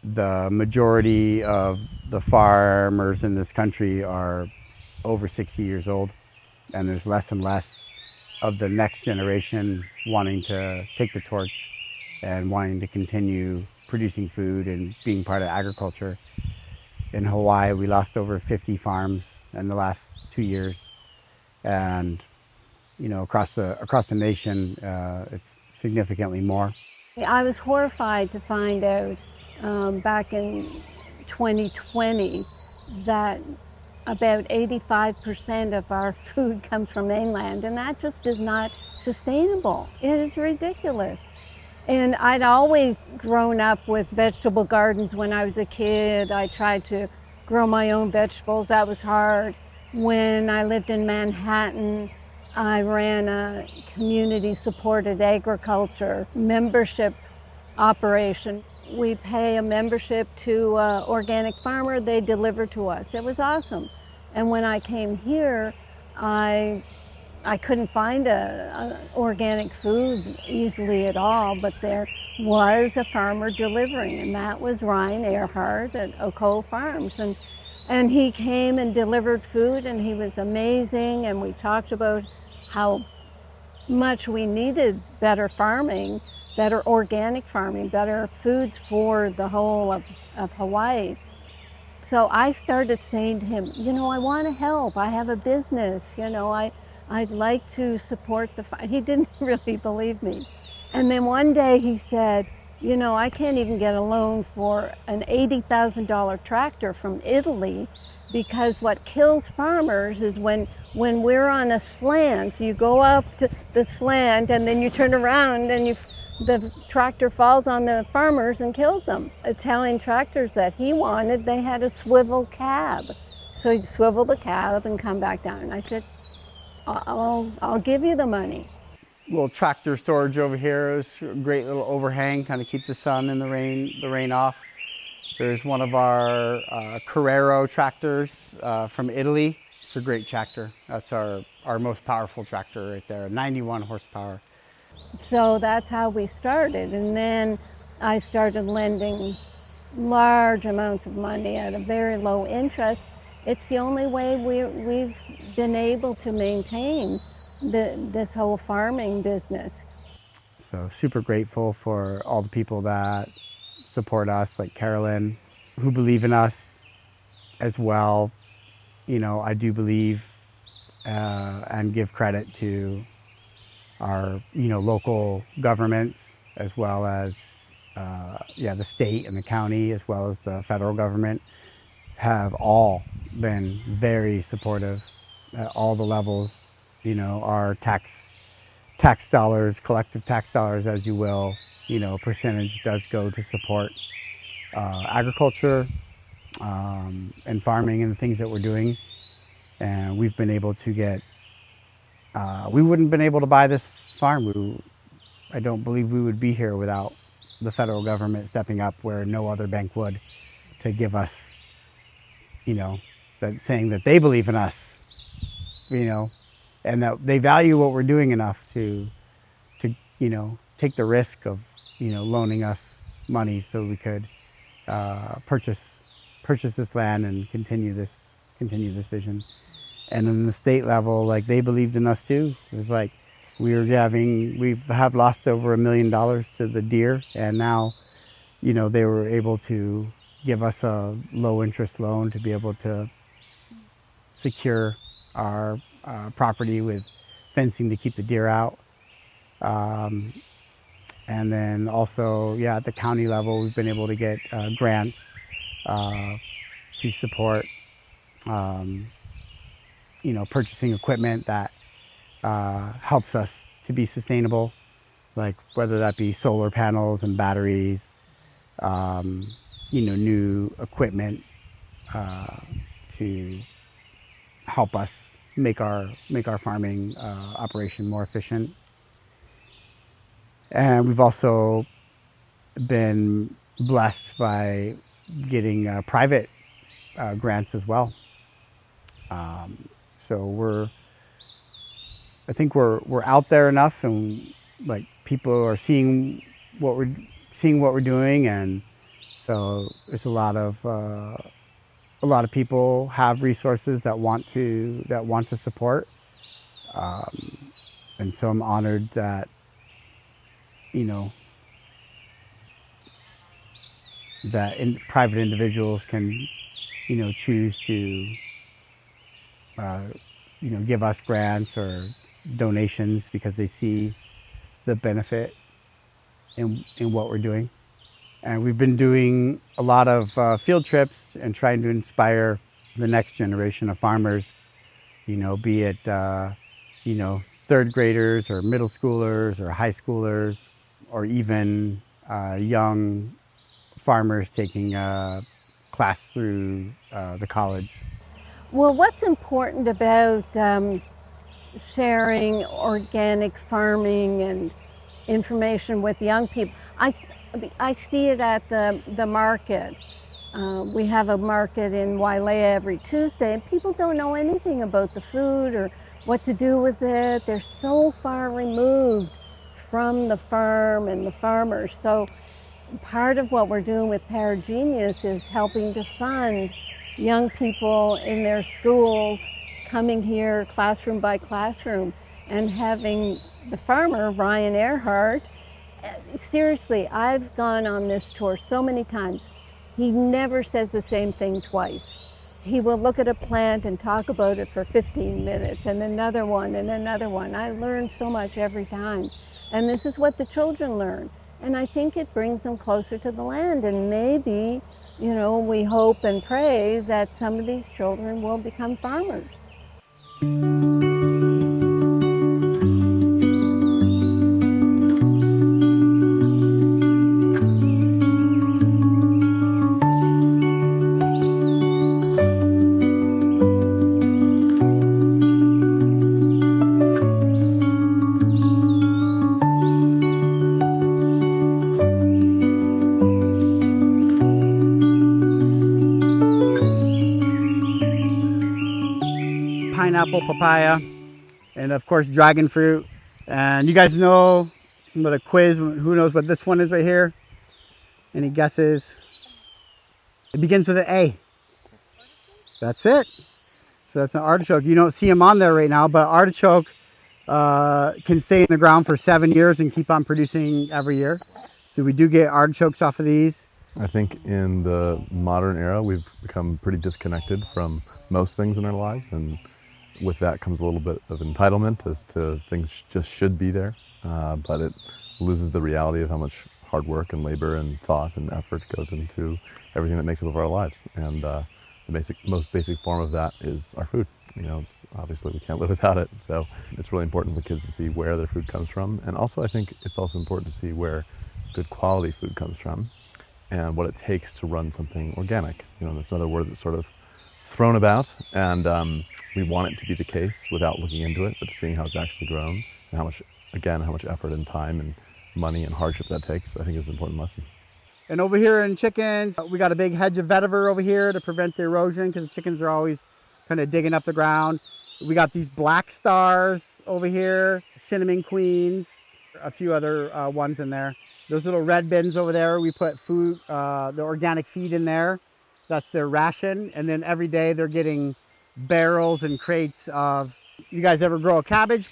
The majority of the farmers in this country are over 60 years old, and there's less and less of the next generation wanting to take the torch and wanting to continue producing food and being part of agriculture. In Hawaii, we lost over 50 farms in the last 2 years, and across the nation, it's significantly more. I was horrified to find out back in 2020 that about 85% of our food comes from mainland, and that just is not sustainable. It is ridiculous. And I'd always grown up with vegetable gardens when I was a kid. I tried to grow my own vegetables. That was hard. When I lived in Manhattan, I ran a community-supported agriculture membership operation. We pay a membership to an organic farmer. They deliver to us. It was awesome. And when I came here, I couldn't find a organic food easily at all, but there was a farmer delivering, and that was Ryan Earhart at Oko'a Farms. And he came and delivered food, and he was amazing, and we talked about how much we needed better farming, better organic farming, better foods for the whole of Hawaii. So I started saying to him, I want to help. I have a business, I'd like to support the farm. He didn't really believe me. And then one day he said, I can't even get a loan for an $80,000 tractor from Italy, because what kills farmers is when we're on a slant, you go up to the slant and then you turn around and the tractor falls on the farmers and kills them. Italian tractors that he wanted, they had a swivel cab. So he'd swivel the cab and come back down. And I said, I'll give you the money. Little tractor storage over here is a great little overhang, kind of keep the sun and the rain off. There's one of our Carrero tractors from Italy. It's a great tractor. That's our most powerful tractor right there, 91 horsepower. So that's how we started. And then I started lending large amounts of money at a very low interest. It's the only way we've been able to maintain this whole farming business. So super grateful for all the people that support us, like Carolyn, who believe in us as well. I do believe and give credit to our local governments, as well as the state and the county, as well as the federal government, have all been very supportive at all the levels. Our tax dollars, collective tax dollars, as you will, percentage does go to support agriculture and farming and the things that we're doing. And we've been able to get, we wouldn't have been able to buy this farm. I don't believe we would be here without the federal government stepping up where no other bank would, to give us, that saying that they believe in us, and that they value what we're doing enough to take the risk of, loaning us money so we could purchase this land and continue this vision. And on the state level, they believed in us too. It was like we have lost over $1 million to the deer, and now, they were able to give us a low interest loan to be able to secure our property with fencing to keep the deer out. And then also, at the county level, we've been able to get grants to support, purchasing equipment that helps us to be sustainable, like whether that be solar panels and batteries, new equipment to help us make our farming operation more efficient. And we've also been blessed by getting private grants as well. So I think we're out there enough, and people are seeing what we're doing, and So there's a lot of people have resources that want to support, and so I'm honored that you know private individuals can choose to give us grants or donations because they see the benefit in what we're doing. And we've been doing a lot of field trips and trying to inspire the next generation of farmers, be it, third graders or middle schoolers or high schoolers, or even young farmers taking a class through the college. Well, what's important about sharing organic farming and information with young people? I see it at the market. We have a market in Wailea every Tuesday, and people don't know anything about the food or what to do with it. They're so far removed from the farm and the farmers. So part of what we're doing with Paragenius is helping to fund young people in their schools coming here classroom by classroom and having the farmer, Ryan Earhart. Seriously, I've gone on this tour so many times. He never says the same thing twice. He will look at a plant and talk about it for 15 minutes and another one and another one. I learn so much every time. And this is what the children learn. And I think it brings them closer to the land. And maybe, we hope and pray that some of these children will become farmers. Pineapple, papaya, and of course dragon fruit. And you guys know about a quiz. Who knows what this one is right here? Any guesses? It begins with an A. That's it. So that's an artichoke. You don't see them on there right now, but artichoke can stay in the ground for 7 years and keep on producing every year. So we do get artichokes off of these. I think in the modern era, we've become pretty disconnected from most things in our lives, and with that comes a little bit of entitlement as to things just should be there, but it loses the reality of how much hard work and labor and thought and effort goes into everything that makes up our lives. And the most basic form of that is our food. Obviously we can't live without it, so it's really important for kids to see where their food comes from. And also I think it's also important to see where good quality food comes from and what it takes to run something organic. That's another word that's sort of thrown about, and we want it to be the case without looking into it, but seeing how it's actually grown and how much effort and time and money and hardship that takes, I think is an important lesson. And over here in chickens, we got a big hedge of vetiver over here to prevent the erosion because the chickens are always kind of digging up the ground. We got these black stars over here, cinnamon queens, a few other ones in there. Those little red bins over there, we put food, the organic feed in there. That's their ration. And then every day they're getting barrels and crates of, you guys ever grow a cabbage?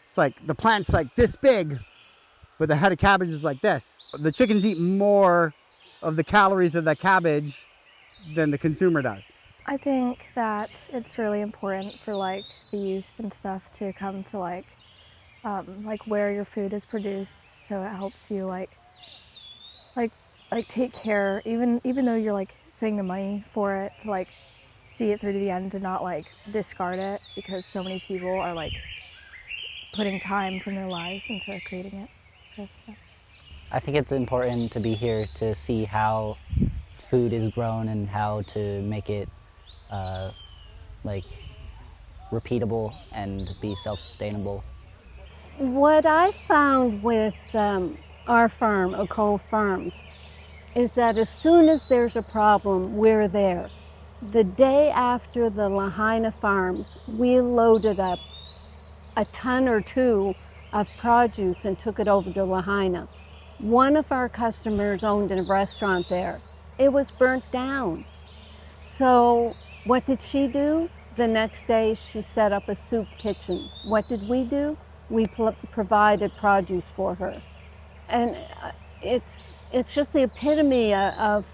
It's like the plant's like this big, but the head of cabbage is like this. The chickens eat more of the calories of the cabbage than the consumer does. I think that it's really important for the youth and stuff to come to where your food is produced, so it helps you take care, even though you're spending the money for it, to see it through to the end and not discard it, because so many people are putting time from their lives into creating it. I think it's important to be here to see how food is grown and how to make it repeatable and be self-sustainable. What I found with our farm, Oko'a Farms, is that as soon as there's a problem, we're there. The day after the Lahaina farms, we loaded up a ton or two of produce and took it over to Lahaina. One of our customers owned a restaurant there, it was burnt down. So what did she do? The next day she set up a soup kitchen. What did we do? We provided produce for her. And it's just the epitome of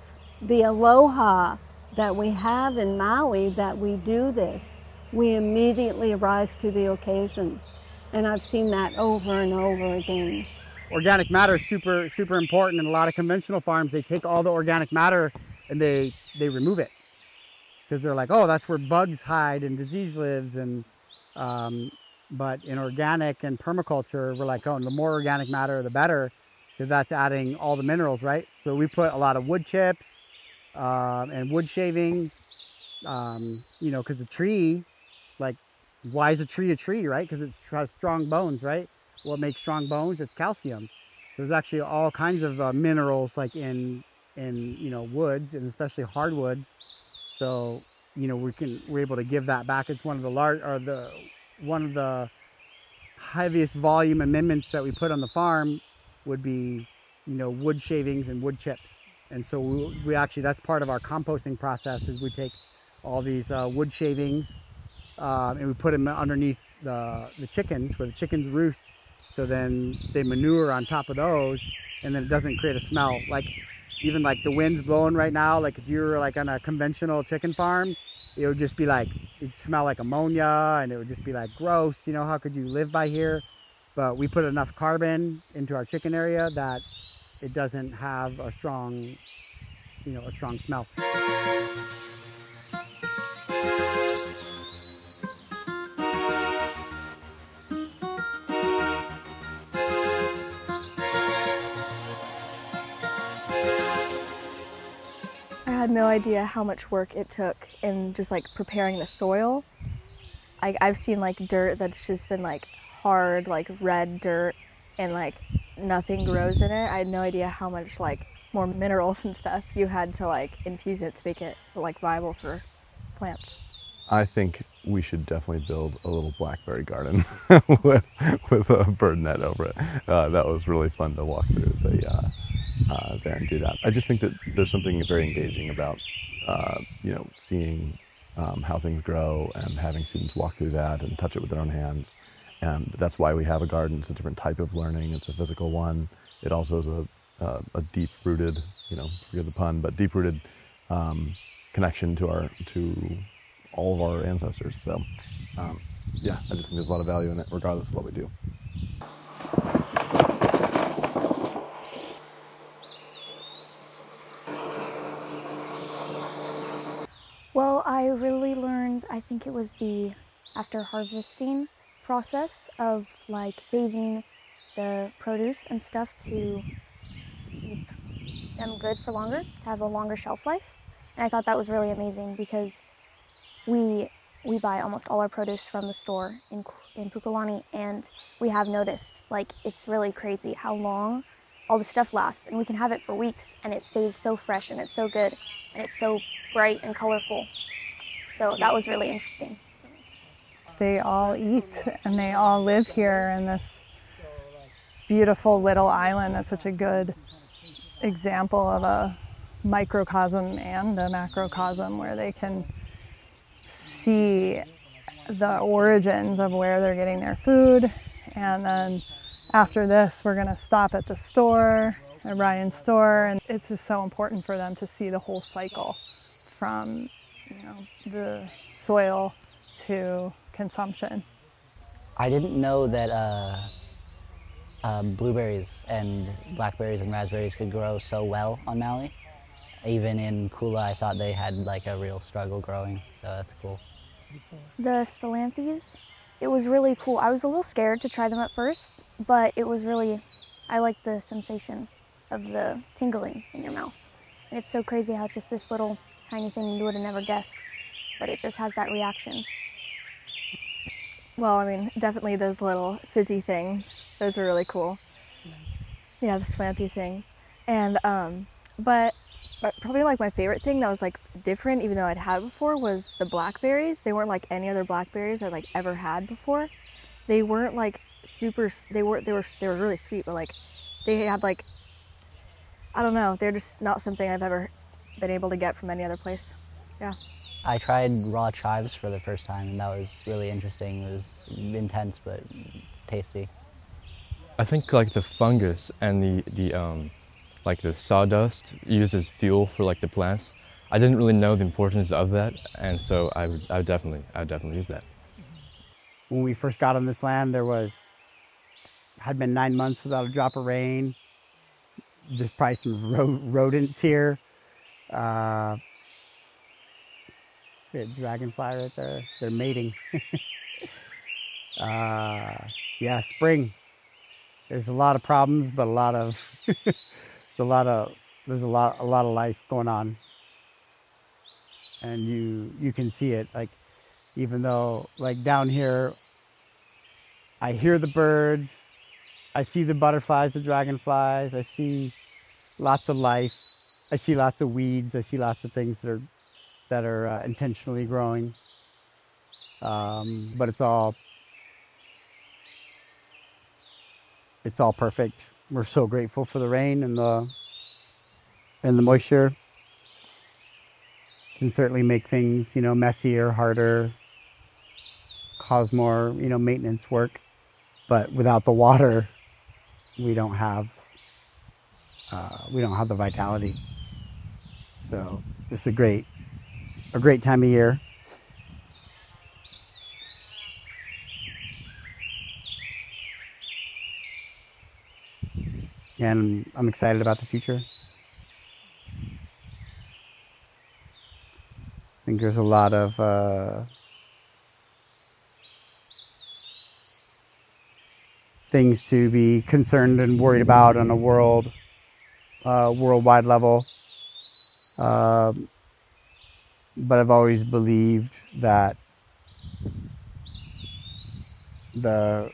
the aloha that we have in Maui, that we do this. We immediately rise to the occasion. And I've seen that over and over again. Organic matter is super important. In a lot of conventional farms, they take all the organic matter and they remove it, because they're like, oh, that's where bugs hide and disease lives. And but in organic and permaculture, we're like, oh, the more organic matter, the better, because that's adding all the minerals, right? So we put a lot of wood chips and wood shavings, you know, because the tree, like, why is a tree, right? Because it has strong bones, right? What makes strong bones? It's calcium. There's actually all kinds of minerals, like in you know, woods, and especially hardwoods. So, you know, we're able to give that back. It's one of the one of the heaviest volume amendments that we put on the farm would be, you know, wood shavings and wood chips. And so we actually, that's part of our composting process, is we take all these wood shavings and we put them underneath the chickens, where the chickens roost. So then they manure on top of those, and then it doesn't create a smell. Like, even like the wind's blowing right now, like if you were like on a conventional chicken farm, it would just be like, it'd smell like ammonia, and it would just be like gross. You know, how could you live by here? But we put enough carbon into our chicken area that it doesn't have a strong, you know, a strong smell. I had no idea how much work it took in just like preparing the soil. I've seen like dirt that's just been like hard, like red dirt, and like nothing grows in it. I had no idea how much like more minerals and stuff you had to like infuse it to make it like viable for plants. I think we should definitely build a little blackberry garden with a bird net over it. That was really fun to walk through there and do that. I just think that there's something very engaging about you know, seeing how things grow and having students walk through that and touch it with their own hands. And that's why we have a garden. It's a different type of learning. It's a physical one. It also is a deep-rooted, you know, forgive the pun, but deep-rooted connection to all of our ancestors. So yeah, I just think there's a lot of value in it, regardless of what we do. Well, I really learned, I think it was the after harvesting process of like bathing the produce and stuff to keep them good for longer, to have a longer shelf life. And I thought that was really amazing, because we buy almost all our produce from the store in Pukalani, and we have noticed, like, it's really crazy how long all the stuff lasts, and we can have it for weeks and it stays so fresh and it's so good and it's so bright and colorful. So that was really interesting. They all eat and they all live here in this beautiful little island. That's such a good example of a microcosm and a macrocosm, where they can see the origins of where they're getting their food. And then after this, we're gonna stop at the store, at Ryan's store, and it's just so important for them to see the whole cycle from, you know, the soil to consumption. I didn't know that blueberries and blackberries and raspberries could grow so well on Maui. Even in Kula, I thought they had like a real struggle growing, so that's cool. The spilanthes, it was really cool. I was a little scared to try them at first, but it was really, I liked the sensation of the tingling in your mouth. And it's so crazy how just this little tiny thing you would have never guessed, but it just has that reaction. Well, I mean, definitely those little fizzy things. Those are really cool. Yeah, the slanty things. And, but probably like my favorite thing that was like different, even though I'd had before, was the blackberries. They weren't like any other blackberries I'd like ever had before. They weren't like super, they were really sweet, but like they had like, I don't know, they're just not something I've ever been able to get from any other place. Yeah. I tried raw chives for the first time, and that was really interesting. It was intense but tasty. I think like the fungus and the like the sawdust used as fuel for like the plants. I didn't really know the importance of that, and so I would definitely use that. When we first got on this land, had been 9 months without a drop of rain. There's probably some rodents here. See a dragonfly right there. They're mating. Yeah, spring. There's a lot of problems, but a lot of there's a lot of life going on, and you can see it. Like, even though like down here, I hear the birds, I see the butterflies, the dragonflies, I see lots of life, I see lots of weeds, I see lots of things that are intentionally growing, but it's all perfect. We're so grateful for the rain and the moisture. Can certainly make things, messier, harder, cause more, maintenance work. But without the water, we don't have the vitality. So this is a great time of year. And I'm excited about the future. I think there's a lot of things to be concerned and worried about on a worldwide level. But I've always believed that the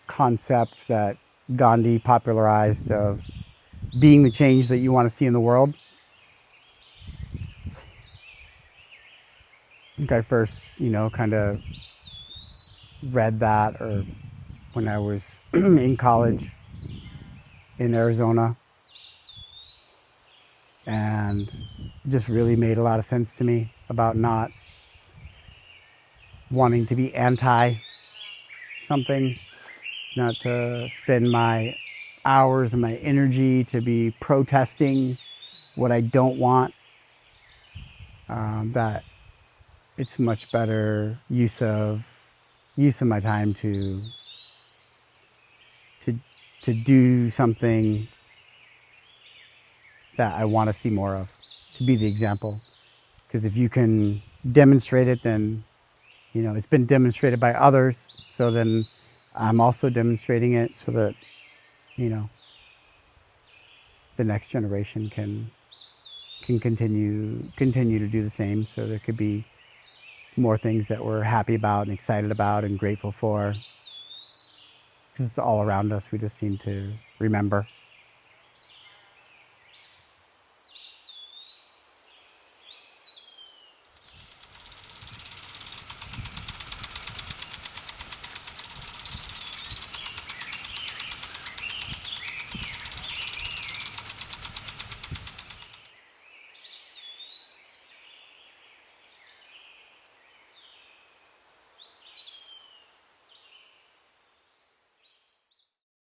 concept that Gandhi popularized of being the change that you want to see in the world. I think I first, kind of read that or when I was in college in Arizona, and it just really made a lot of sense to me about not wanting to be anti something, not to spend my hours and my energy to be protesting what I don't want. That it's much better use of my time to do something that I want to see more of, to be the example. Because if you can demonstrate it, then it's been demonstrated by others. So then I'm also demonstrating it so that the next generation can continue to do the same. So there could be more things that we're happy about and excited about and grateful for, because it's all around us. We just seem to remember.